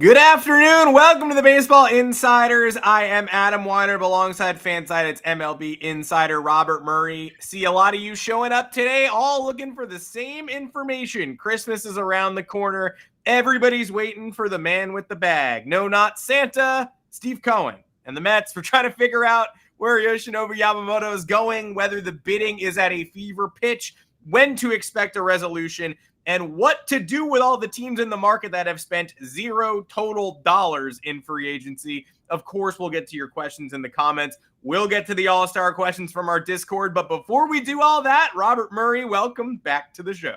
Good afternoon. Welcome to the Baseball Insiders. I am Adam Weinert alongside Fanside. It's MLB Insider Robert Murray. See a lot of you showing up today, all looking for the same information. Christmas is around the corner. Everybody's waiting for the man with the bag. No, not Santa, Steve Cohen. And the Mets, we're trying to figure out where Yoshinobu Yamamoto is going, whether the bidding is at a fever pitch, when to expect a resolution, and what to do with all the teams in the market that have spent $0 total in free agency. Of course, we'll get to your questions in the comments. We'll get to the All-Star questions from our Discord. But before we do all that, Robert Murray, welcome back to the show.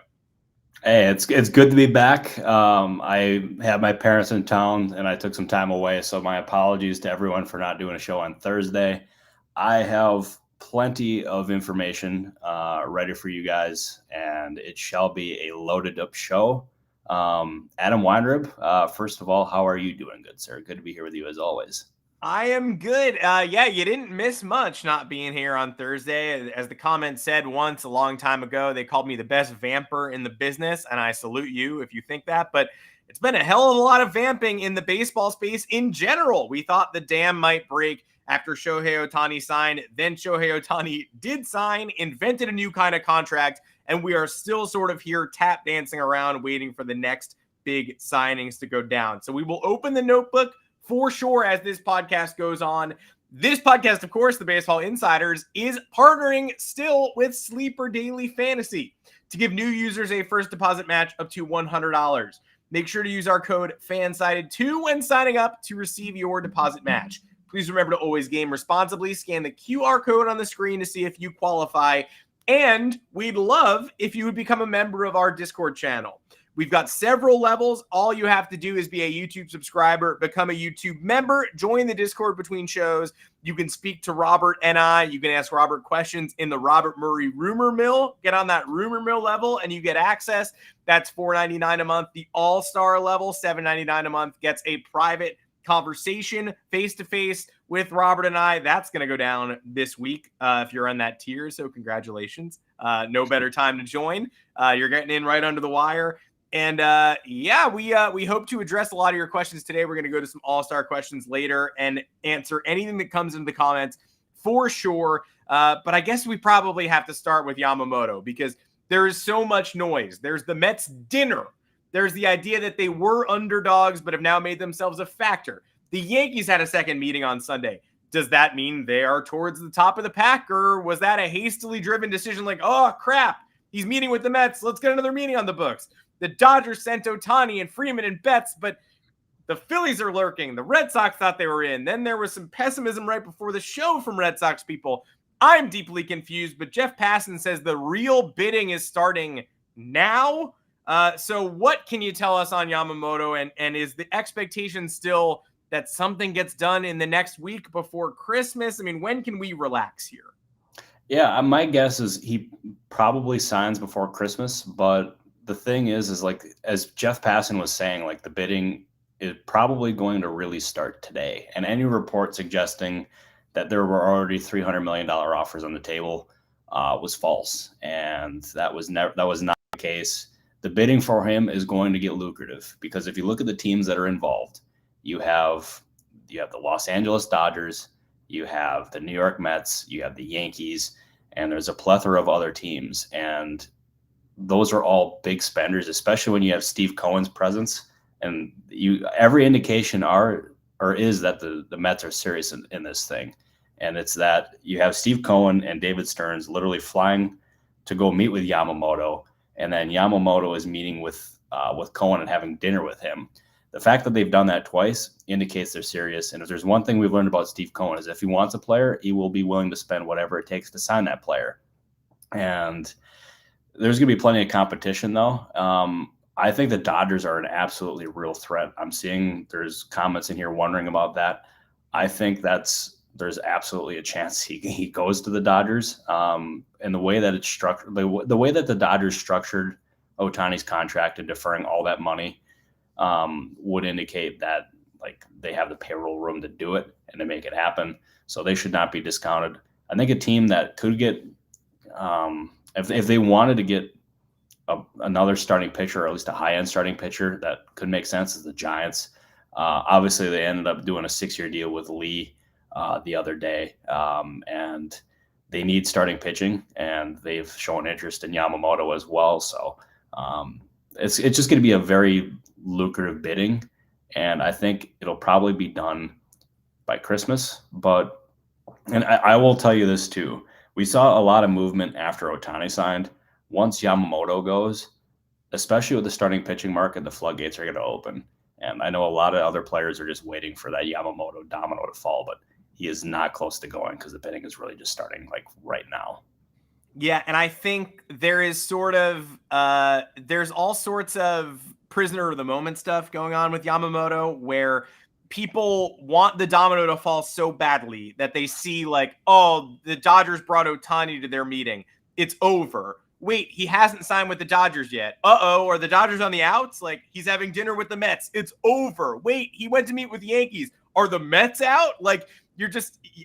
Hey, it's good to be back. I had my parents in town and I took some time away. So my apologies to everyone for not doing a show on Thursday. I have plenty of information ready for you guys, and it shall be a loaded up show. Adam Weinrib, first of all, how are you doing, good sir? Good to be here with you as always. I am good. Yeah, you didn't miss much not being here on Thursday. As the comment said once a long time ago, they called me the best vamper in the business, and I salute you if you think that. But it's been a hell of a lot of vamping in the baseball space in general. We thought the dam might break after Shohei Ohtani signed. Then Shohei Ohtani did sign, invented a new kind of contract, and we are still sort of here tap dancing around waiting for the next big signings to go down. So we will open the notebook for sure as this podcast goes on. This podcast, of course, the Baseball Insiders, is partnering still with Sleeper Daily Fantasy to give new users a first deposit match up to $100. Make sure to use our code FANSIDED2 when signing up to receive your deposit match. Please remember to always game responsibly. Scan the QR code on the screen to see if you qualify. And we'd love if you would become a member of our Discord channel. We've got several levels. All you have to do is be a YouTube subscriber, become a YouTube member, join the Discord between shows. You can speak to Robert and I. You can ask Robert questions in the Robert Murray rumor mill. Get on that rumor mill level and you get access. That's $4.99 a month. The All-Star level, $7.99 a month, gets a private conversation face-to-face with Robert and I. That's going to go down this week if you're on that tier, so congratulations. No better time to join. You're getting in right under the wire. And yeah, we hope to address a lot of your questions today. We're going to go to some all-star questions later and answer anything that comes into the comments for sure. But I guess we probably have to start with Yamamoto because there is so much noise. There's the Mets dinner. There's the idea that they were underdogs but have now made themselves a factor. The Yankees had a second meeting on Sunday. Does that mean they are towards the top of the pack, or was that a hastily driven decision like, oh, crap, he's meeting with the Mets, let's get another meeting on the books? The Dodgers sent Ohtani and Freeman and Betts, but the Phillies are lurking. The Red Sox thought they were in. Then there was some pessimism right before the show from Red Sox people. I'm deeply confused, but Jeff Passan says the real bidding is starting now. So what can you tell us on Yamamoto, and is the expectation still that something gets done in the next week before Christmas? I mean, when can we relax here? Yeah, my guess is he probably signs before Christmas, but the thing is like, as Jeff Passan was saying, like the bidding is probably going to really start today. And any report suggesting that there were already $300 million offers on the table was false. And that was not the case. The bidding for him is going to get lucrative because if you look at the teams that are involved, you have the Los Angeles Dodgers, you have the New York Mets, you have the Yankees, and there's a plethora of other teams. And those are all big spenders, especially when you have Steve Cohen's presence. And every indication is that the Mets are serious in this thing. And it's that you have Steve Cohen and David Stearns literally flying to go meet with Yamamoto. And then Yamamoto is meeting with Cohen and having dinner with him. The fact that they've done that twice indicates they're serious. And if there's one thing we've learned about Steve Cohen is if he wants a player, he will be willing to spend whatever it takes to sign that player. And there's going to be plenty of competition, though. I think the Dodgers are an absolutely real threat. I'm seeing there's comments in here wondering about that. I think there's absolutely a chance he goes to the Dodgers. And the way that it's structured, the way that the Dodgers structured Ohtani's contract and deferring all that money would indicate that like they have the payroll room to do it and to make it happen. So they should not be discounted. I think a team that could get if they wanted to get another starting pitcher, or at least a high-end starting pitcher that could make sense, is the Giants. Obviously, they ended up doing a 6-year deal with Lee the other day, and they need starting pitching, and they've shown interest in Yamamoto as well. So it's just going to be a very lucrative bidding, and I think it'll probably be done by Christmas. And I will tell you this too. We saw a lot of movement after Ohtani signed. Once Yamamoto goes, especially with the starting pitching market, the floodgates are going to open. And I know a lot of other players are just waiting for that Yamamoto domino to fall, but he is not close to going because the bidding is really just starting like right now. Yeah, and I think there is there's all sorts of prisoner of the moment stuff going on with Yamamoto where people want the domino to fall so badly that they see like, oh, the Dodgers brought Ohtani to their meeting. It's over. Wait, he hasn't signed with the Dodgers yet. Uh-oh, are the Dodgers on the outs? Like, he's having dinner with the Mets. It's over. Wait, he went to meet with the Yankees. Are the Mets out? Like,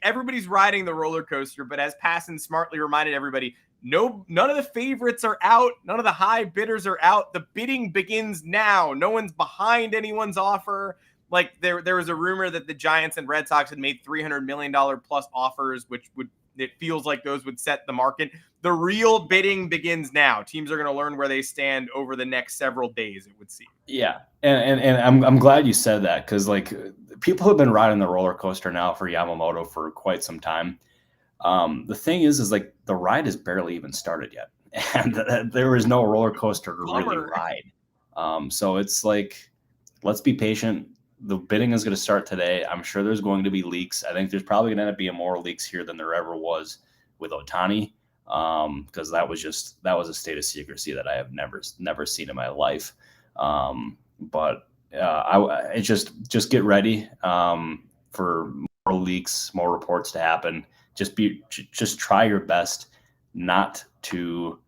everybody's riding the roller coaster, but as Passan smartly reminded everybody, none of the favorites are out. None of the high bidders are out. The bidding begins now. No one's behind anyone's offer. Like there was a rumor that the Giants and Red Sox had made $300 million plus offers, it feels like those would set the market. The real bidding begins now. Teams are going to learn where they stand over the next several days, it would seem. Yeah. And I'm glad you said that, because like people have been riding the roller coaster now for Yamamoto for quite some time. The thing is like the ride has barely even started yet, and there is no roller coaster to really ride. So it's like, let's be patient. The bidding is going to start today. I'm sure there's going to be leaks. I think there's probably going to end up being more leaks here than there ever was with Ohtani, because that was a state of secrecy that I have never seen in my life. But I just get ready for more leaks, more reports to happen. Just try your best not to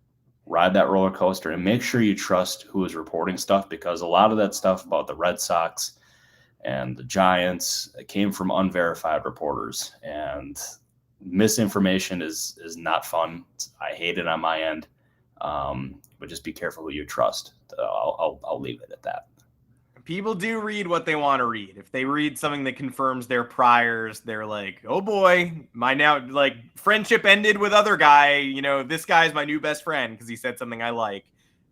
ride that roller coaster, and make sure you trust who is reporting stuff, because a lot of that stuff about the Red Sox and the Giants came from unverified reporters, and misinformation is not fun. I hate it on my end, but just be careful who you trust. I'll leave it at that. People do read what they want to read. If they read something that confirms their priors, they're like, oh boy, my now like friendship ended with other guy. You know, this guy's my new best friend because he said something I like.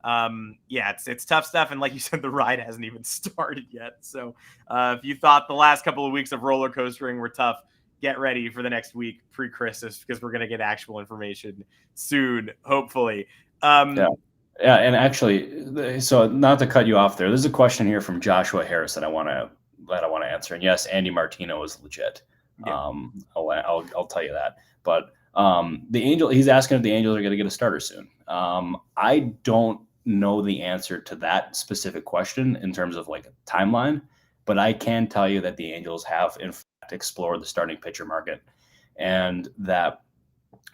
Yeah, it's tough stuff. And like you said, the ride hasn't even started yet. So if you thought the last couple of weeks of roller coastering were tough, get ready for the next week pre-Christmas, because we're going to get actual information soon, hopefully. Yeah, and actually, so not to cut you off there, there's a question here from Joshua Harris that I want to answer. And yes, Andy Martino is legit. Yeah. I'll tell you that. But he's asking if the Angels are going to get a starter soon. I don't know the answer to that specific question in terms of like a timeline, but I can tell you that the Angels have in fact explored the starting pitcher market, and that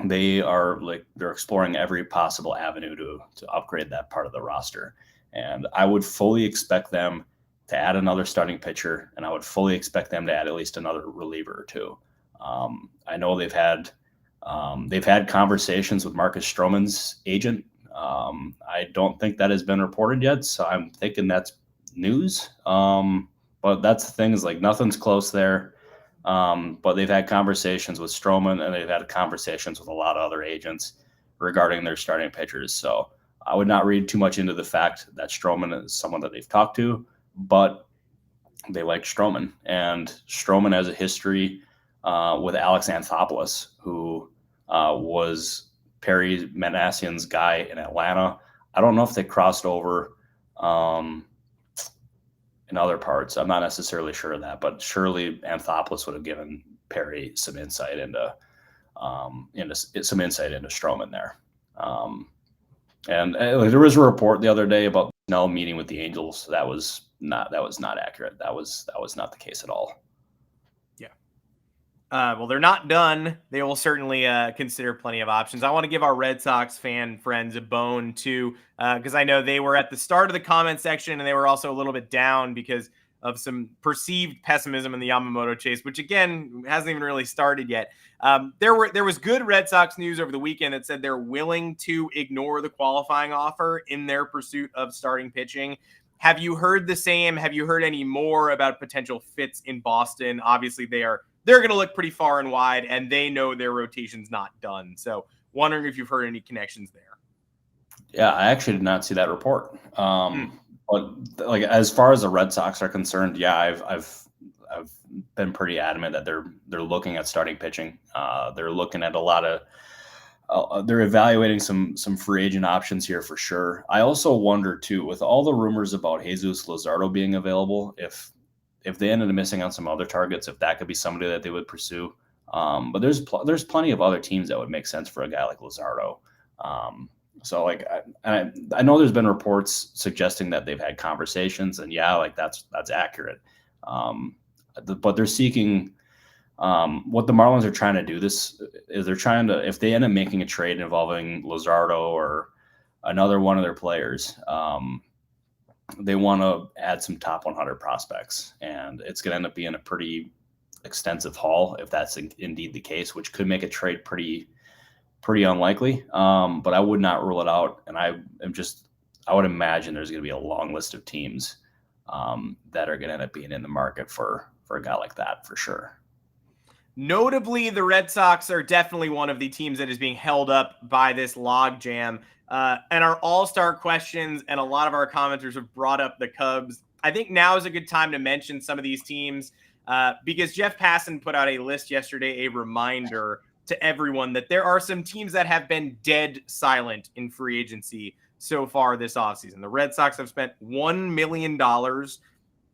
they're exploring every possible avenue to upgrade that part of the roster. And I would fully expect them to add another starting pitcher, and I would fully expect them to add at least another reliever or two. I know they've had conversations with Marcus Stroman's agent. I don't think that has been reported yet, so I'm thinking that's news. But that's the thing, is like nothing's close there. But they've had conversations with Stroman, and they've had conversations with a lot of other agents regarding their starting pitchers. So I would not read too much into the fact that Stroman is someone that they've talked to, but they like Stroman. And Stroman has a history with Alex Anthopoulos, who was Perry Manassian's guy in Atlanta. I don't know if they crossed over in other parts. I'm not necessarily sure of that, but surely Anthopoulos would have given Perry some insight into Stroman there. And there was a report the other day about Snell meeting with the Angels. That was not accurate. That was not the case at all. Well, they're not done. They will certainly consider plenty of options. I want to give our Red Sox fan friends a bone too, because I know they were at the start of the comment section, and they were also a little bit down because of some perceived pessimism in the Yamamoto chase, which again hasn't even really started yet. There was good Red Sox news over the weekend that said they're willing to ignore the qualifying offer in their pursuit of starting pitching. Have you heard the same? Have you heard any more about potential fits in Boston? Obviously, they're going to look pretty far and wide, and they know their rotation's not done. So, wondering if you've heard any connections there. Yeah, I actually did not see that report. But like as far as the Red Sox are concerned, yeah, I've been pretty adamant that they're looking at starting pitching. They're looking at a lot of they're evaluating some free agent options here for sure. I also wonder too, with all the rumors about Jesus Luzardo being available, if they ended up missing on some other targets, if that could be somebody that they would pursue. But there's plenty of other teams that would make sense for a guy like Luzardo. So like I know there's been reports suggesting that they've had conversations, and yeah, like that's accurate. But they're seeking what the Marlins are trying to do. This is they're trying to, if they end up making a trade involving Luzardo or another one of their players, they want to add some top 100 prospects, and it's going to end up being a pretty extensive haul if that's indeed the case, which could make a trade pretty unlikely. But I would not rule it out, and I would imagine there's going to be a long list of teams that are going to end up being in the market for a guy like that for sure. Notably, the Red Sox are definitely one of the teams that is being held up by this logjam. And our all-star questions and a lot of our commenters have brought up the Cubs. I think now is a good time to mention some of these teams because Jeff Passan put out a list yesterday, a reminder to everyone that there are some teams that have been dead silent in free agency so far this offseason. The Red Sox have spent $1 million.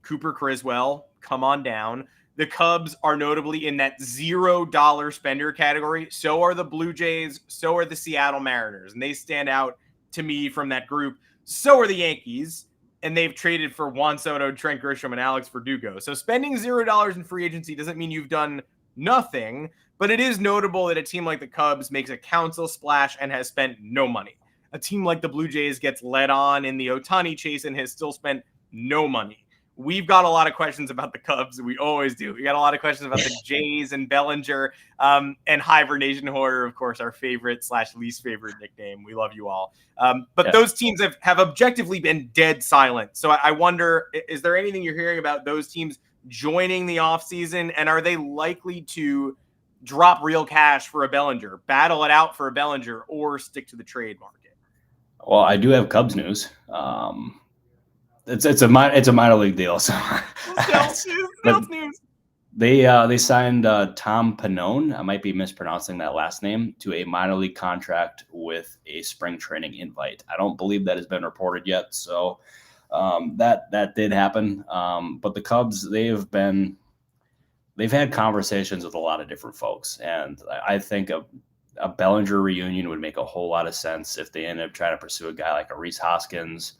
Cooper Criswell, come on down. The Cubs are notably in that $0 spender category. So are the Blue Jays. So are the Seattle Mariners. And they stand out to me from that group. So are the Yankees. And they've traded for Juan Soto, Trent Grisham, and Alex Verdugo. So spending $0 in free agency doesn't mean you've done nothing. But it is notable that a team like the Cubs makes a council splash and has spent no money. A team like the Blue Jays gets led on in the Ohtani chase and has still spent no money. We've got a lot of questions about the Cubs. We always do. We got a lot of questions about the Jays and Bellinger and Hibernation Horror, of course, our favorite / least favorite nickname. We love you all. But those teams have objectively been dead silent. So I wonder, is there anything you're hearing about those teams joining the offseason? And are they likely to drop real cash for a Bellinger, battle it out for a Bellinger, or stick to the trade market? Well, I do have Cubs news. It's a minor league deal. So news. They signed Tom Pannone. I might be mispronouncing that last name, to a minor league contract with a spring training invite. I don't believe that has been reported yet. So that did happen. But the Cubs, they've had conversations with a lot of different folks, and I think a Bellinger reunion would make a whole lot of sense if they end up trying to pursue a guy like a Rhys Hoskins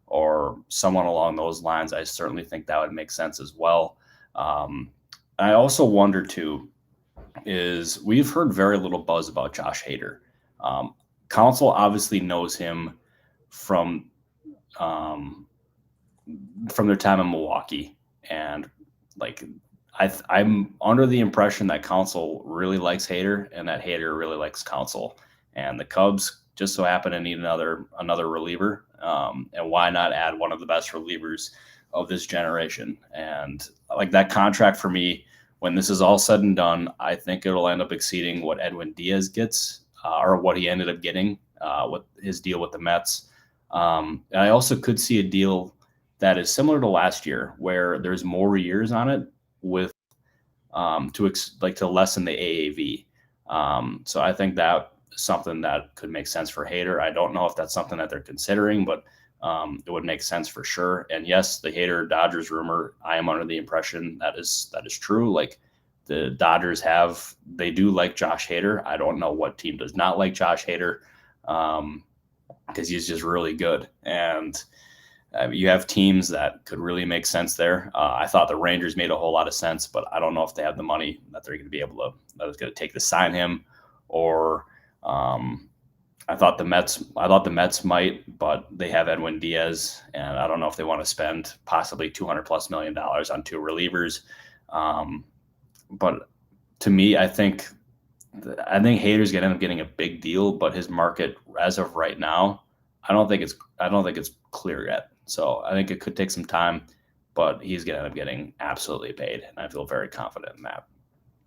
or someone along those lines. I certainly think that would make sense as well. I also wonder too, is we've heard very little buzz about Josh Hader. Council obviously knows him from their time in Milwaukee, and like I'm under the impression that Council really likes Hader and that Hader really likes Council, and the Cubs just so happen to need another reliever. And why not add one of the best relievers of this generation? And like that contract for me, when this is all said and done, I think it'll end up exceeding what Edwin Diaz gets or what he ended up getting with his deal with the Mets. And I also could see a deal that is similar to last year where there's more years on it with to lessen the AAV. So I think that something that could make sense for Hader. I don't know if that's something that they're considering, but it would make sense for sure. And yes, the Hader Dodgers rumor, I am under the impression that is true. Like the Dodgers they do like Josh Hader. I don't know what team does not like Josh Hader because he's just really good. And you have teams that could really make sense there. I thought the Rangers made a whole lot of sense, but I don't know if they have the money that they're going to be able to, that is going to take to sign him, or I thought the Mets might, but they have Edwin Diaz, and I don't know if they want to spend possibly $200+ million on two relievers. But to me, I think Hader's going to end up getting a big deal, but his market as of right now, I don't think it's clear yet. So I think it could take some time, but he's going to end up getting absolutely paid. And I feel very confident in that.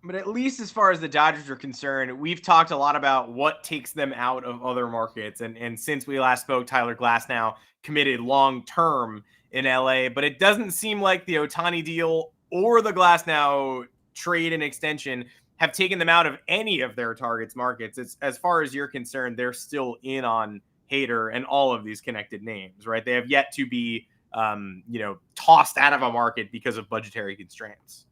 But at least as far as the Dodgers are concerned, we've talked a lot about what takes them out of other markets. And since we last spoke, Tyler Glasnow committed long term in LA, but it doesn't seem like the Ohtani deal or the Glasnow trade and extension have taken them out of any of their targets markets. It's, as far as you're concerned, they're still in on Hader and all of these connected names, right? They have yet to be, tossed out of a market because of budgetary constraints.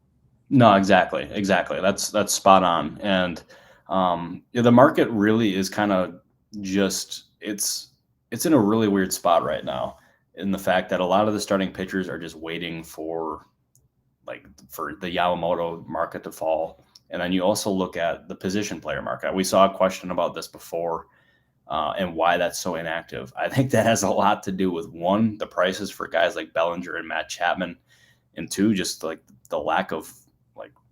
No, exactly. That's spot on. And the market really is kind of just it's in a really weird spot right now, in the fact that a lot of the starting pitchers are just waiting for the Yamamoto market to fall. And then you also look at the position player market. We saw a question about this before, and why that's so inactive. I think that has a lot to do with, one, the prices for guys like Bellinger and Matt Chapman, and two, just like the lack of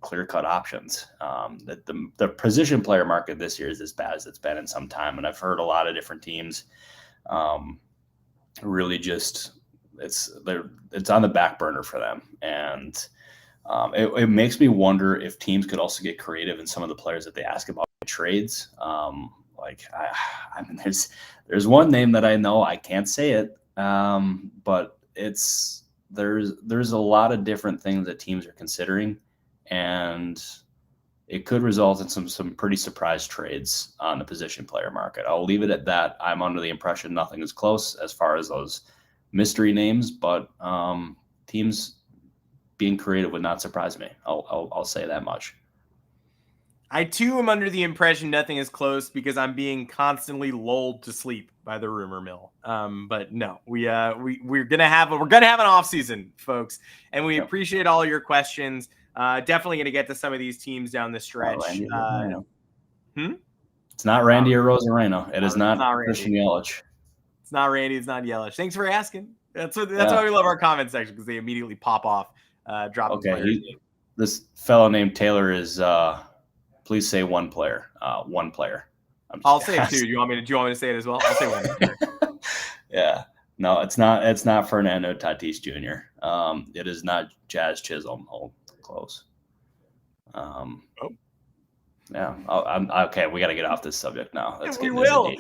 clear-cut options. The position player market this year is as bad as it's been in some time, and I've heard a lot of different teams really just it's on the back burner for them, and it makes me wonder if teams could also get creative in some of the players that they ask about in trades. I mean, there's one name that I know, I can't say it, but there's a lot of different things that teams are considering, and it could result in some pretty surprise trades on the position player market. I'll leave it at that. I'm under the impression nothing is close as far as those mystery names, but teams being creative would not surprise me. I'll say that much. I too am under the impression nothing is close because I'm being constantly lulled to sleep by the rumor mill. But no, we're gonna have an off season, folks, and we appreciate all your questions. Definitely gonna get to some of these teams down the stretch. It's not Randy or Rosareno. It is not Christian Yelich. It's not Randy. It's not Yelich. Thanks for asking. That's why we love our comment section, because they immediately pop off. Okay, this fellow named Taylor is. Please say one player. One player. I'll say it too. Do you want me to say it as well? I'll say one. Yeah. No, it's not. It's not Fernando Tatis Jr. It is not Jazz Chisholm. Oh, close. Yeah. Okay. We got to get off this subject now. We will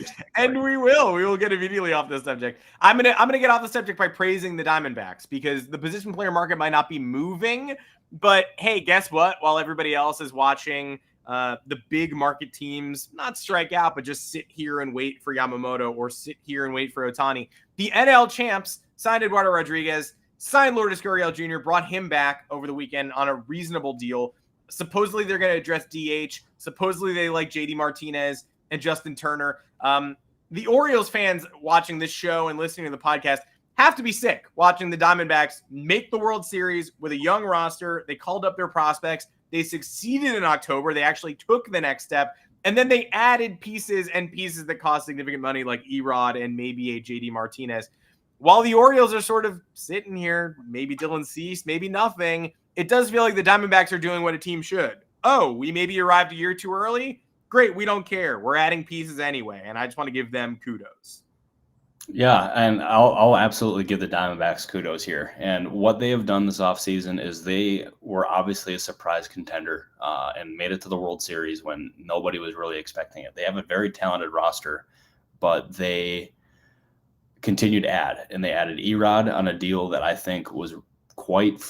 get immediately off this subject. I'm gonna get off the subject by praising the Diamondbacks, because the position player market might not be moving, but hey, guess what? While everybody else is watching the big market teams not strike out, but just sit here and wait for Yamamoto or sit here and wait for Ohtani, the NL champs signed Eduardo Rodriguez, signed Lourdes Gurriel Jr., brought him back over the weekend on a reasonable deal. Supposedly they're going to address DH. Supposedly they like JD Martinez and Justin Turner. The Orioles fans watching this show and listening to the podcast have to be sick watching the Diamondbacks make the World Series with a young roster. They called up their prospects. They succeeded in October. They actually took the next step. And then they added pieces that cost significant money, like Erod and maybe a JD Martinez. While the Orioles are sort of sitting here, maybe Dylan Cease, maybe nothing, it does feel like the Diamondbacks are doing what a team should. Oh, we maybe arrived a year too early? Great, we don't care. We're adding pieces anyway, and I just want to give them kudos. Yeah, and I'll absolutely give the Diamondbacks kudos here. And what they have done this offseason is they were obviously a surprise contender and made it to the World Series when nobody was really expecting it. They have a very talented roster, but they continued to add, and they added Erod on a deal that I think was quite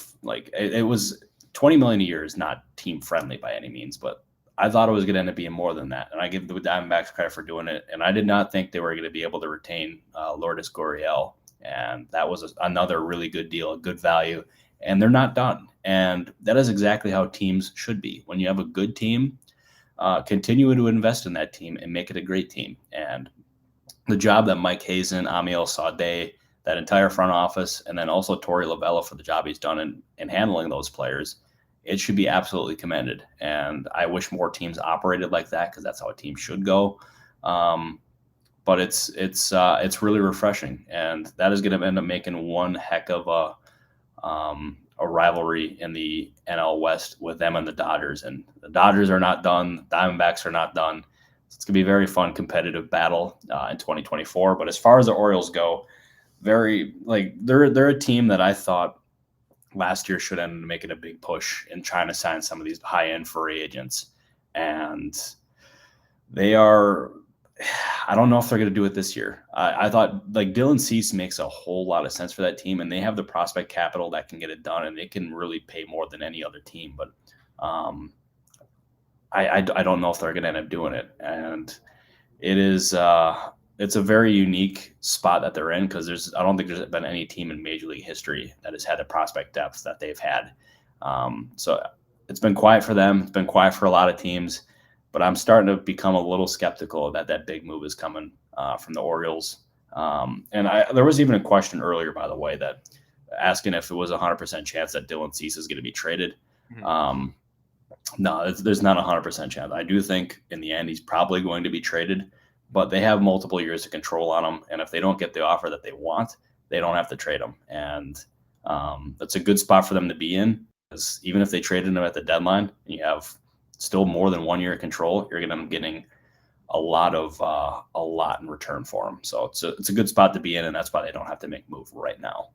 it was $20 million a year is not team friendly by any means, but I thought it was going to end up being more than that. And I give the Diamondbacks credit for doing it. And I did not think they were going to be able to retain Lourdes Gurriel. And that was another really good deal, a good value. And they're not done. And that is exactly how teams should be. When you have a good team, continue to invest in that team and make it a great team. And the job that Mike Hazen, Amiel Sade, that entire front office, and then also Torey Lovella for the job he's done in handling those players, it should be absolutely commended. And I wish more teams operated like that, because that's how a team should go. But it's really refreshing, and that is going to end up making one heck of a rivalry in the NL West with them and the Dodgers. And the Dodgers are not done. The Diamondbacks are not done. It's going to be a very fun, competitive battle in 2024. But as far as the Orioles go, very like they're a team that I thought last year should end up making a big push in trying to sign some of these high end free agents, and they are. I don't know if they're going to do it this year. I thought like Dylan Cease makes a whole lot of sense for that team, and they have the prospect capital that can get it done, and they can really pay more than any other team. But um, I don't know if they're going to end up doing it, and it is it's a very unique spot that they're in because I don't think there's been any team in Major League history that has had the prospect depth that they've had. So it's been quiet for them. It's been quiet for a lot of teams, but I'm starting to become a little skeptical that big move is coming from the Orioles. And there was even a question earlier, by the way, that asking if it was a 100% chance that Dylan Cease is going to be traded. Mm-hmm. No, there's not a 100% chance. I do think in the end he's probably going to be traded, but they have multiple years of control on him. And if they don't get the offer that they want, they don't have to trade him. And that's a good spot for them to be in, because even if they traded him at the deadline, and you have still more than 1 year of control, you're going to be getting a lot in return for him. So it's a good spot to be in, and that's why they don't have to make a move right now.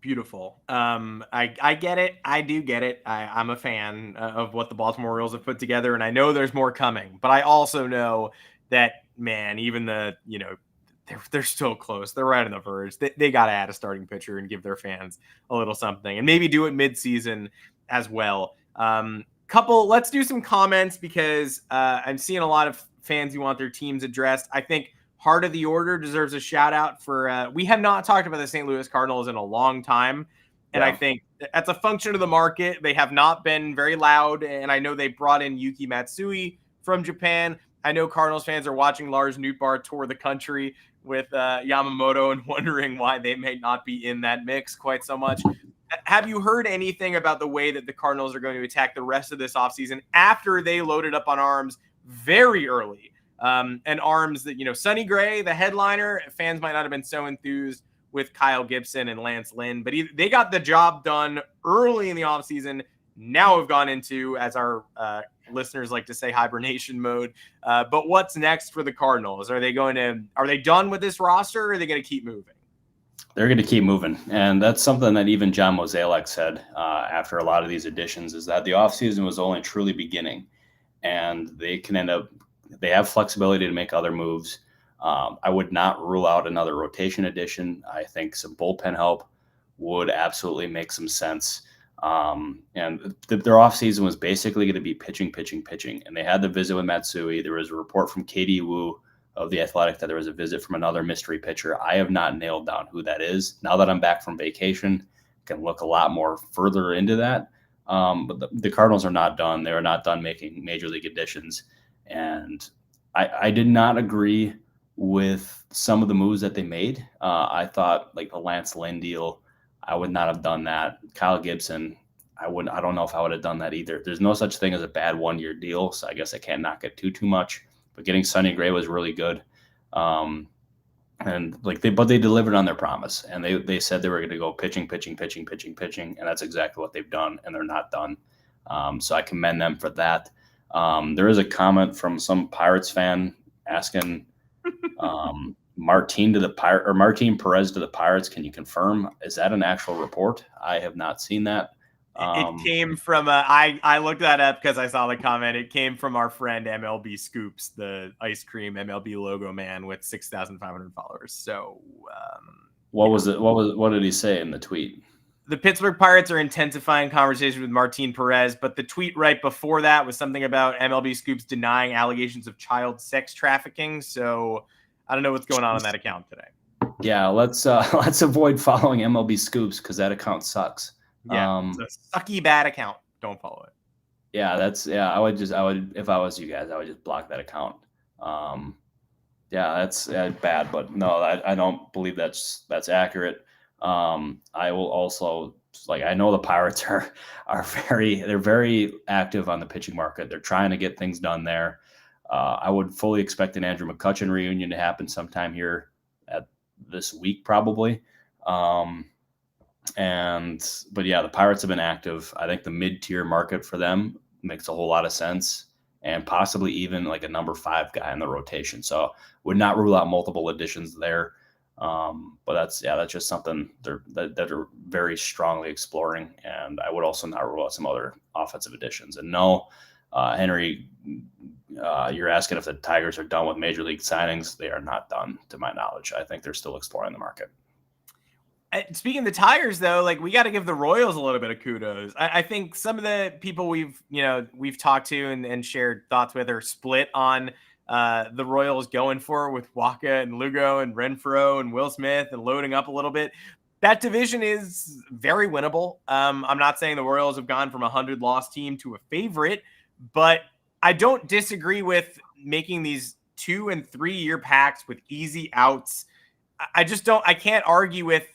Beautiful. I get it. I do get it. I'm a fan of what the Baltimore Orioles have put together, and I know there's more coming, but I also know that, man, even they're still close. They're right on the verge. They got to add a starting pitcher and give their fans a little something, and maybe do it midseason as well. Let's do some comments, because I'm seeing a lot of fans who want their teams addressed. I think Heart of the Order deserves a shout out for, we have not talked about the St. Louis Cardinals in a long time. And yeah. I think that's a function of the market. They have not been very loud. And I know they brought in Yuki Matsui from Japan. I know Cardinals fans are watching Lars Nootbaar tour the country with Yamamoto and wondering why they may not be in that mix quite so much. Have you heard anything about the way that the Cardinals are going to attack the rest of this offseason after they loaded up on arms very early? And arms that, Sonny Gray, the headliner, fans might not have been so enthused with Kyle Gibson and Lance Lynn, but they got the job done early in the offseason. Now we've gone into, as our listeners like to say, hibernation mode. But what's next for the Cardinals? Are they done with this roster, or are they going to keep moving? They're going to keep moving. And that's something that even John Mozeliak said after a lot of these additions, is that the offseason was only truly beginning, and they have flexibility to make other moves. I would not rule out another rotation addition. I think some bullpen help would absolutely make some sense. And their offseason was basically going to be pitching. And they had the visit with Matsui. There was a report from Katie Wu of The Athletic that there was a visit from another mystery pitcher. I have not nailed down who that is. Now that I'm back from vacation, I can look a lot more further into that. But the Cardinals are not done. They are not done making major league additions. And I did not agree with some of the moves that they made. I thought, like the Lance Lynn deal, I would not have done that. Kyle Gibson, I don't know if I would have done that either. There's no such thing as a bad 1 year deal, so I guess I can't knock it too much. But getting Sonny Gray was really good. And but they delivered on their promise, and they said they were going to go pitching, and that's exactly what they've done, and they're not done. So I commend them for that. There is a comment from some Pirates fan asking Martin Perez to the Pirates. Can you confirm? Is that an actual report? I have not seen that. It came from I looked that up because I saw the comment. It came from our friend MLB Scoops, the ice cream MLB logo man with 6,500 followers. So what did he say in the tweet? The Pittsburgh Pirates are intensifying conversations with Martin Perez, but the tweet right before that was something about MLB Scoops denying allegations of child sex trafficking. So I don't know what's going on that account today. Yeah, let's avoid following MLB Scoops because that account sucks. Yeah, it's a sucky bad account. Don't follow it. Yeah, I would if I was you guys, I would just block that account. Yeah, that's bad, but no, I don't believe that's accurate. I will also, I know the Pirates are very active on the pitching market. They're trying to get things done there. I would fully expect an Andrew McCutchen reunion to happen sometime here this week, probably. But yeah, the Pirates have been active. I think the mid-tier market for them makes a whole lot of sense, and possibly even like a number 5 guy in the rotation. So would not rule out multiple additions there. But that's just something that are very strongly exploring. And I would also not rule out some other offensive additions. And no, Henry, you're asking if the Tigers are done with major league signings. They are not done, to my knowledge. I think they're still exploring the market. Speaking of the Tigers, though, like we got to give the Royals a little bit of kudos. I think some of the people we've talked to and shared thoughts with are split on the Royals going for with Waka and Lugo and Renfroe and Will Smith and loading up a little bit. That division is very winnable. I'm not saying the Royals have gone from a 100-loss team to a favorite, but I don't disagree with making these 2 and 3 year pacts with easy outs. I just don't. I can't argue with.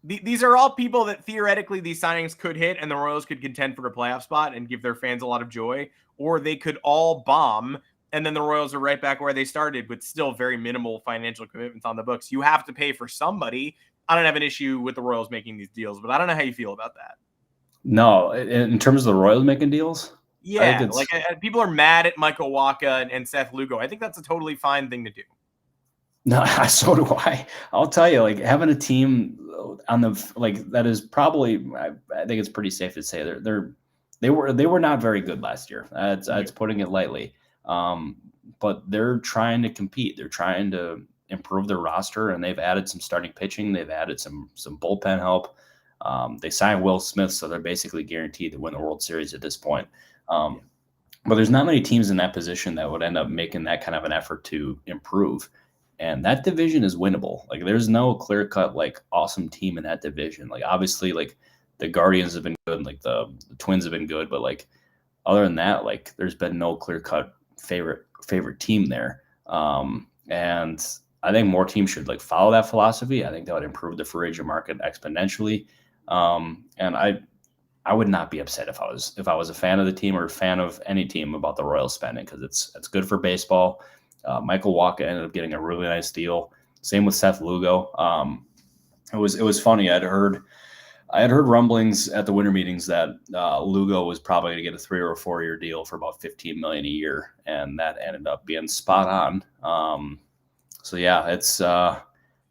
These are all people that theoretically these signings could hit and the Royals could contend for a playoff spot and give their fans a lot of joy, or they could all bomb and then the Royals are right back where they started with still very minimal financial commitments on the books. You have to pay for somebody. I don't have an issue with the Royals making these deals, but I don't know how you feel about that. No, in terms of the Royals making deals, yeah, like people are mad at Michael Wacha and Seth Lugo. I think that's a totally fine thing to do. No, so do I. I'll tell you, like having a team on the like that is probably I think it's pretty safe to say they were not very good last year. It's putting it lightly. But they're trying to compete. They're trying to improve their roster, and they've added some starting pitching. They've added some bullpen help. They signed Will Smith, so they're basically guaranteed to win the World Series at this point. But there's not many teams in that position that would end up making that kind of an effort to improve. And that division is winnable. Like there's no clear-cut, like awesome team in that division. Like obviously, like the Guardians have been good, like the Twins have been good, but like other than that, like there's been no clear-cut favorite team there. And I think more teams should like follow that philosophy. I think that would improve the free agent market exponentially. And I would not be upset if I was a fan of the team or a fan of any team about the Royals spending, because it's good for baseball. Michael Wacha ended up getting a really nice deal. Same with Seth Lugo. It was funny. I had heard rumblings at the winter meetings that Lugo was probably going to get a 3 or 4 year deal for about $15 million a year, and that ended up being spot on. So yeah, it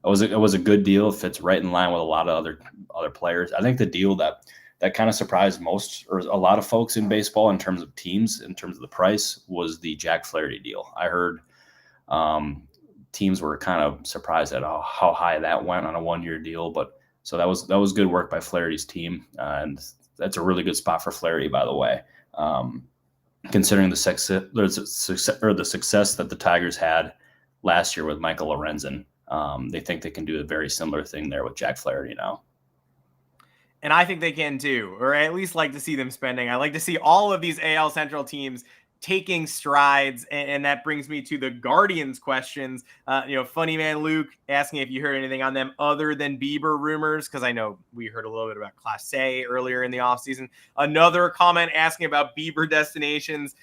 was a good deal. It fits right in line with a lot of other players. I think the deal that kind of surprised most or a lot of folks in baseball in terms of teams, in terms of the price, was the Jack Flaherty deal. I heard teams were kind of surprised at how high that went on a 1 year deal, but so that was good work by Flaherty's team, and that's a really good spot for Flaherty, by the way. Considering the success that the Tigers had last year with Michael Lorenzen, they think they can do a very similar thing there with Jack Flaherty now. And I think they can too, or I at least like to see them spending. I like to see all of these AL Central teams taking strides, and that brings me to the Guardians questions. Funny man Luke asking if you heard anything on them other than Bieber rumors, because I know we heard a little bit about Class A earlier in the offseason. Another comment asking about Bieber destinations.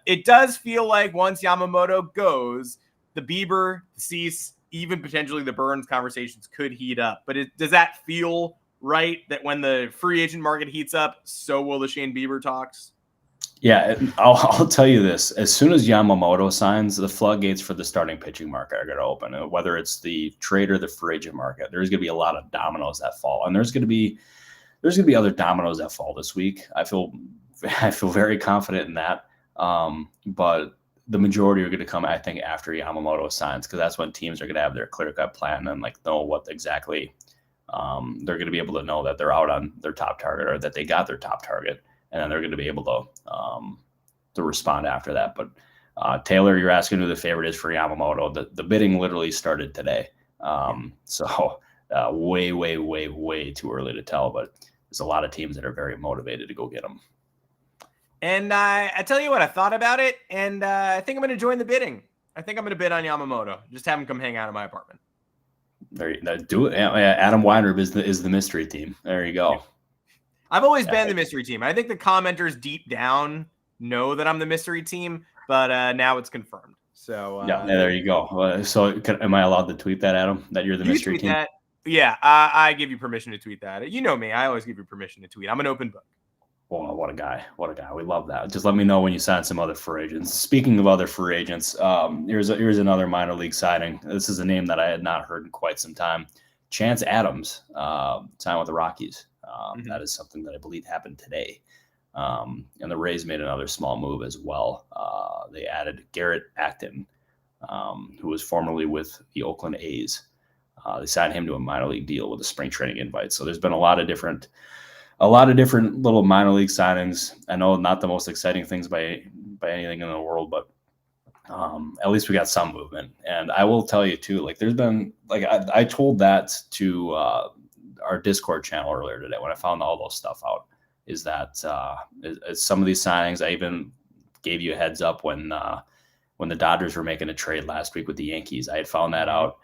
It does feel like once Yamamoto goes, the Bieber, the Cease, even potentially the Burns conversations could heat up. But does that feel right, that when the free agent market heats up, so will the Shane Bieber talks? Yeah, I'll tell you this. As soon as Yamamoto signs, the floodgates for the starting pitching market are going to open. Whether it's the trade or the free agent market, there's going to be a lot of dominoes that fall. And there's going to be other dominoes that fall this week. I feel very confident in that. But the majority are going to come, I think, after Yamamoto signs, because that's when teams are going to have their clear-cut plan and like know what exactly they're going to be able to know that they're out on their top target or that they got their top target. And then they're going to be able to respond after that. But Taylor, you're asking who the favorite is for Yamamoto. The bidding literally started today. So way too early to tell. But there's a lot of teams that are very motivated to go get him. And I tell you what, I thought about it, and I think I'm going to join the bidding. I think I'm going to bid on Yamamoto. Just have him come hang out in my apartment. There, do it. Adam Weinrib is the mystery team. There you go. I've always been the mystery team. I think the commenters deep down know that I'm the mystery team, but now it's confirmed. So yeah, there you go. So am I allowed to tweet that, Adam, that you're the mystery team? That? Yeah, I give you permission to tweet that. You know me. I always give you permission to tweet. I'm an open book. Well, what a guy. What a guy. We love that. Just let me know when you sign some other free agents. Speaking of other free agents, here's another minor league signing. This is a name that I had not heard in quite some time. Chance Adams signed with the Rockies. That is something that I believe happened today. And the Rays made another small move as well. They added Garrett Acton, who was formerly with the Oakland A's. They signed him to a minor league deal with a spring training invite. So there's been a lot of different little minor league signings. I know not the most exciting things by anything in the world, but at least we got some movement. And I will tell you too, like there's been like I told that to our Discord channel earlier today when I found all those stuff out. Is that some of these signings? I even gave you a heads up when the Dodgers were making a trade last week with the Yankees. I had found that out.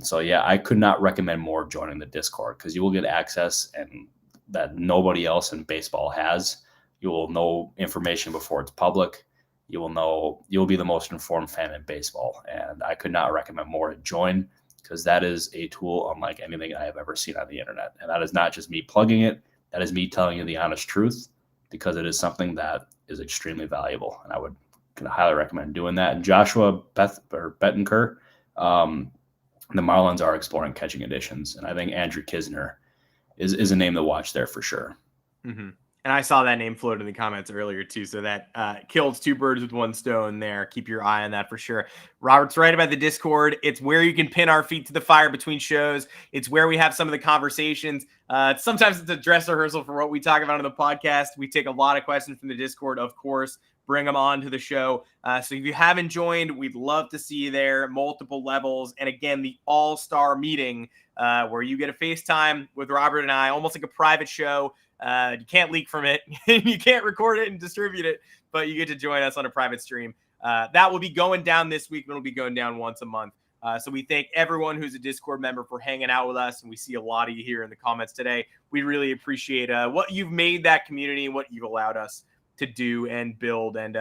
So yeah, I could not recommend more joining the Discord because you will get access and that nobody else in baseball has. You will know information before it's public. You'll be the most informed fan in baseball. And I could not recommend more to join because that is a tool unlike anything I have ever seen on the internet. And that is not just me plugging it. That is me telling you the honest truth because it is something that is extremely valuable. And I would highly recommend doing that. And Joshua Bettenker, the Marlins are exploring catching additions. And I think Andrew Kisner is a name to watch there for sure. Mm-hmm. And I saw that name float in the comments earlier too. So that kills two birds with one stone there. Keep your eye on that for sure. Robert's right about the Discord. It's where you can pin our feet to the fire between shows. It's where we have some of the conversations. Sometimes it's a dress rehearsal for what we talk about on the podcast. We take a lot of questions from the Discord, of course, bring them on to the show. So if you haven't joined, we'd love to see you there. Multiple levels. And again, the all-star meeting where you get a FaceTime with Robert and I, almost like a private show. You can't leak from it. You can't record it and distribute it, but you get to join us on a private stream. That will be going down this week, and it'll be going down once a month. So we thank everyone who's a Discord member for hanging out with us, and we see a lot of you here in the comments today. We really appreciate what you've made that community, what you've allowed us to do and build. And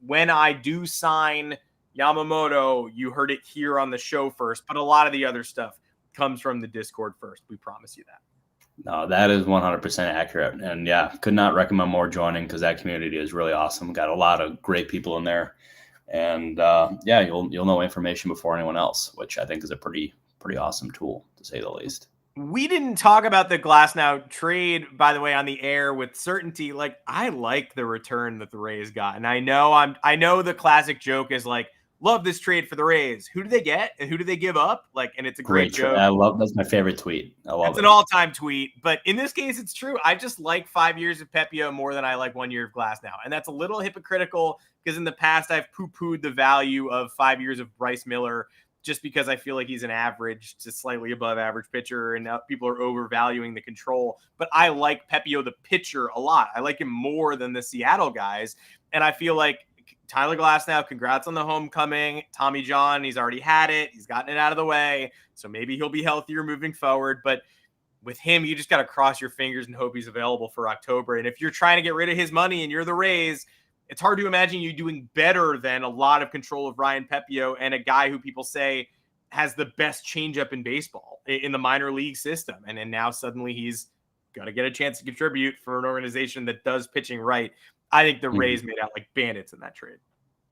when I do sign Yamamoto, you heard it here on the show first, but a lot of the other stuff comes from the Discord first. We promise you that. No, that is 100% accurate. And yeah, could not recommend more joining because that community is really awesome. Got a lot of great people in there. And yeah, you'll know information before anyone else, which I think is a pretty awesome tool to say the least. We didn't talk about the Glasnow trade, by the way, on the air with certainty. Like, I like the return that the Rays got. And I know the classic joke is like, love this trade for the Rays. Who do they get and who do they give up? Like, and it's a great joke. That's my favorite tweet. I love it. It's an all-time tweet, but in this case, it's true. I just like 5 years of Pepio more than I like 1 year of Glasnow. And that's a little hypocritical because in the past, I've poo-pooed the value of 5 years of Bryce Miller just because I feel like he's an average to slightly above average pitcher and people are overvaluing the control. But I like Pepio, the pitcher, a lot. I like him more than the Seattle guys. And I feel like Tyler Glasnow, congrats on the homecoming. Tommy John, he's already had it. He's gotten it out of the way. So maybe he'll be healthier moving forward. But with him, you just got to cross your fingers and hope he's available for October. And if you're trying to get rid of his money and you're the Rays, it's hard to imagine you doing better than a lot of control of Ryan Pepio and a guy who people say has the best changeup in baseball in the minor league system. And then now suddenly he's got to get a chance to contribute for an organization that does pitching right. I think the Rays made out like bandits in that trade.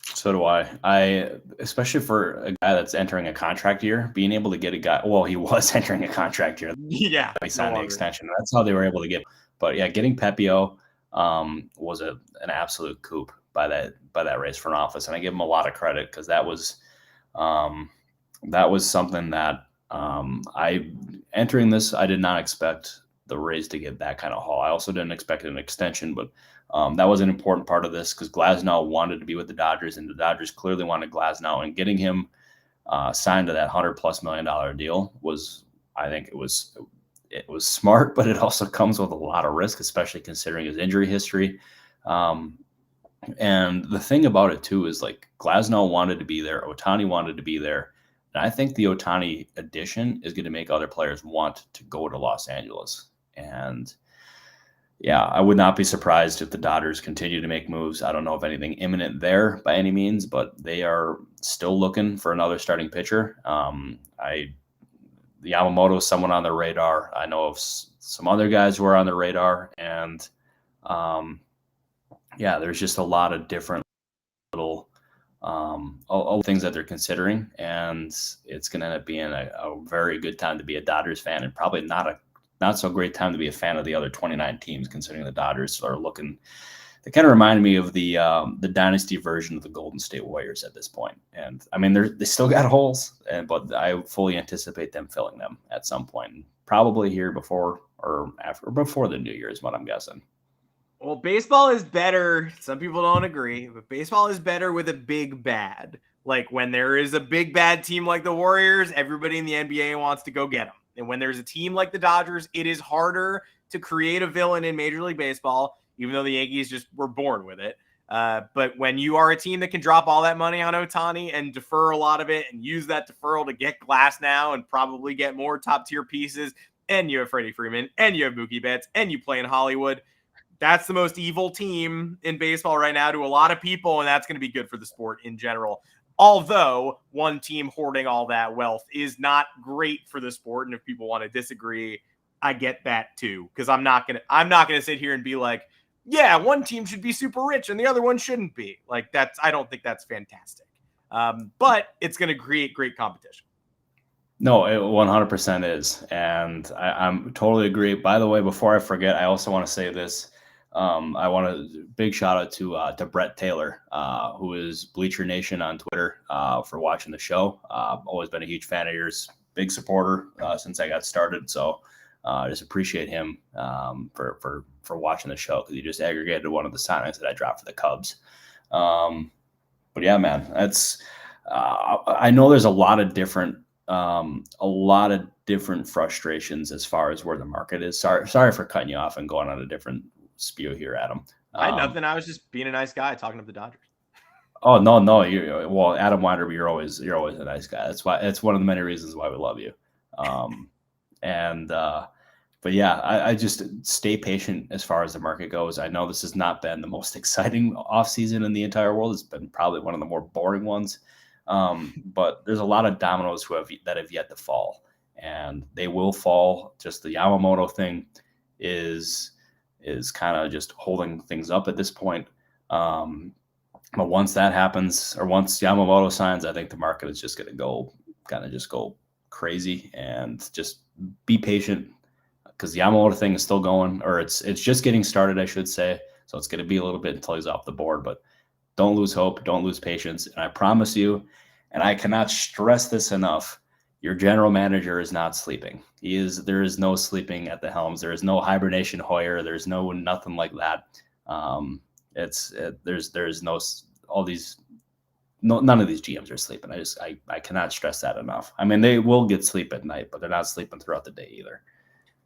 So do I. Especially for a guy that's entering a contract year, being able to get a guy. Well, he was entering a contract year. Yeah, he signed the extension. That's how they were able to get. But yeah, getting Pepio was an absolute coup by that Rays front office, and I give him a lot of credit because that was something that I entering this I did not expect the Rays to get that kind of haul. I also didn't expect an extension, but that was an important part of this because Glasnow wanted to be with the Dodgers, and the Dodgers clearly wanted Glasnow, and getting him signed to that $100+ million deal was, I think it was smart, but it also comes with a lot of risk, especially considering his injury history. And the thing about it too is like Glasnow wanted to be there, Ohtani wanted to be there, and I think the Ohtani addition is going to make other players want to go to Los Angeles. And yeah, I would not be surprised if the Dodgers continue to make moves. I don't know if anything imminent there by any means, but they are still looking for another starting pitcher. Yamamoto is someone on their radar. I know of some other guys who are on the radar, and Yeah, there's just a lot of different little all things that they're considering, and it's going to end up being a very good time to be a Dodgers fan, and probably not so great time to be a fan of the other 29 teams, considering the Dodgers are looking. They kind of remind me of the dynasty version of the Golden State Warriors at this point. And I mean, they still got holes, but I fully anticipate them filling them at some point, probably here before the New Year is what I'm guessing. Well, baseball is better. Some people don't agree, but baseball is better with a big bad. Like when there is a big bad team like the Warriors, everybody in the NBA wants to go get them. And when there's a team like the Dodgers, it is harder to create a villain in Major League Baseball, even though the Yankees just were born with it. But when you are a team that can drop all that money on Ohtani and defer a lot of it and use that deferral to get Glass now and probably get more top tier pieces, and you have Freddie Freeman and you have Mookie Betts and you play in Hollywood, that's the most evil team in baseball right now to a lot of people, and that's going to be good for the sport in general. Although one team hoarding all that wealth is not great for the sport, and if people want to disagree, I get that too. Because I'm not gonna sit here and be like, yeah, one team should be super rich and the other one shouldn't be. Like I don't think that's fantastic. But it's going to create great competition. No, it 100% is, and I'm totally agree. By the way, before I forget, I also want to say this. I want a big shout out to Brett Taylor, who is Bleacher Nation on Twitter, for watching the show. Always been a huge fan of yours, big supporter since I got started. So I just appreciate him for watching the show, because he just aggregated one of the signings that I dropped for the Cubs. But yeah, man, that's I know there's a lot of different frustrations as far as where the market is. Sorry for cutting you off and going on a different spew here, Adam. I had nothing. I was just being a nice guy talking to the Dodgers. Oh no, well, Adam Weinberg, you're always a nice guy. That's why it's one of the many reasons why we love you. But yeah, I just stay patient as far as the market goes. I know this has not been the most exciting offseason in the entire world. It's been probably one of the more boring ones. But there's a lot of dominoes that have yet to fall, and they will fall. Just the Yamamoto thing is kind of just holding things up at this point. But once that happens, or once Yamamoto signs, I think the market is just going to go crazy, and just be patient, because the Yamamoto thing is still going, or it's just getting started, I should say. So it's going to be a little bit until he's off the board, but don't lose hope, don't lose patience. And I promise you, and I cannot stress this enough, your general manager is not sleeping. There is no sleeping at the helms. There is no hibernation Hoyer. There's nothing like that. None of these GMs are sleeping. I cannot stress that enough. I mean, they will get sleep at night, but they're not sleeping throughout the day either.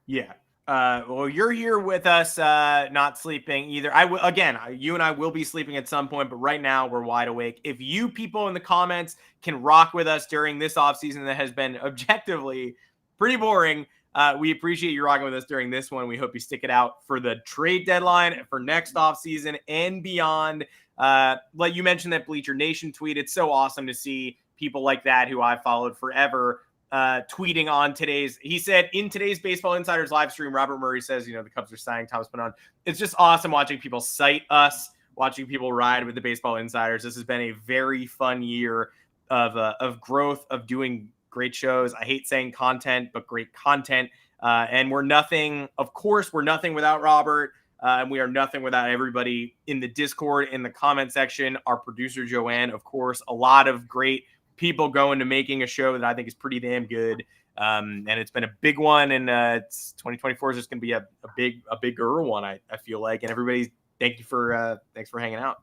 Yeah. Well, you're here with us, not sleeping either. You and I will be sleeping at some point, but right now we're wide awake. If you people in the comments can rock with us during this offseason that has been objectively pretty boring, we appreciate you rocking with us during this one. We hope you stick it out for the trade deadline, for next offseason and beyond. Like you mentioned that Bleacher Nation tweet. It's so awesome to see people like that who I've followed forever tweeting on he said, in today's Baseball Insiders live stream, Robert Murray says, the Cubs are signing Thomas Pannone. It's just awesome watching people cite us, watching people ride with the Baseball Insiders. This has been a very fun year of growth, of doing great shows. I hate saying content, but great content. And we're nothing without Robert. And we are nothing without everybody in the Discord, in the comment section, our producer, Joanne, of course, a lot of great people go into making a show that I think is pretty damn good. And it's been a big one. And 2024 is just going to be a bigger one, I feel like. And everybody, thanks for hanging out.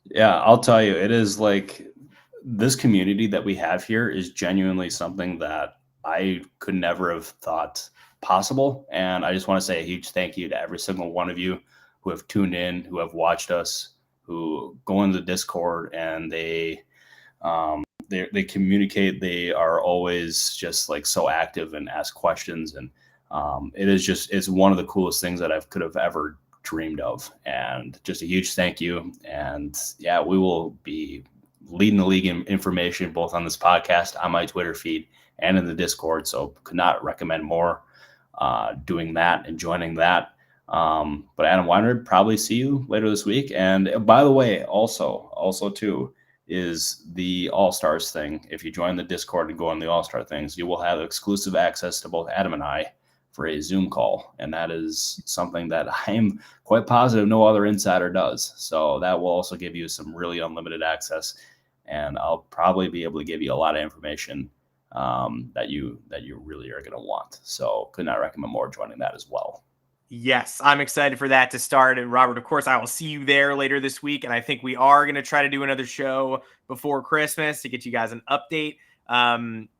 Yeah, I'll tell you, it is like this community that we have here is genuinely something that I could never have thought possible. And I just want to say a huge thank you to every single one of you who have tuned in, who have watched us, who go into the Discord, and they communicate. They are always just like so active and ask questions. And it's one of the coolest things that I could have ever dreamed of. And just a huge thank you. And yeah, we will be leading the league in information, both on this podcast, on my Twitter feed, and in the Discord. So could not recommend more doing that and joining that. But Adam Weinrib, probably see you later this week. And by the way, also too, is the All-Stars thing. If you join the Discord and go on the All-Star things, you will have exclusive access to both Adam and I for a Zoom call. And that is something that I'm quite positive no other insider does. So that will also give you some really unlimited access. And I'll probably be able to give you a lot of information that you really are going to want. So could not recommend more joining that as well. Yes, I'm excited for that to start. And Robert, of course, I will see you there later this week. And I think we are going to try to do another show before Christmas to get you guys an update.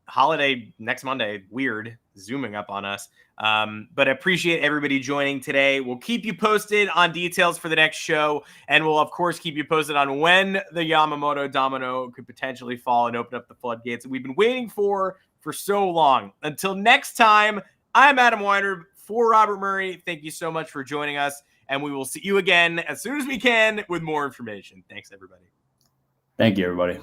Holiday next Monday, weird, zooming up on us. But I appreciate everybody joining today. We'll keep you posted on details for the next show. And we'll, of course, keep you posted on when the Yamamoto domino could potentially fall and open up the floodgates that we've been waiting for so long. Until next time, I'm Adam Weiner. For Robert Murray, thank you so much for joining us, and we will see you again as soon as we can with more information. Thanks, everybody. Thank you, everybody.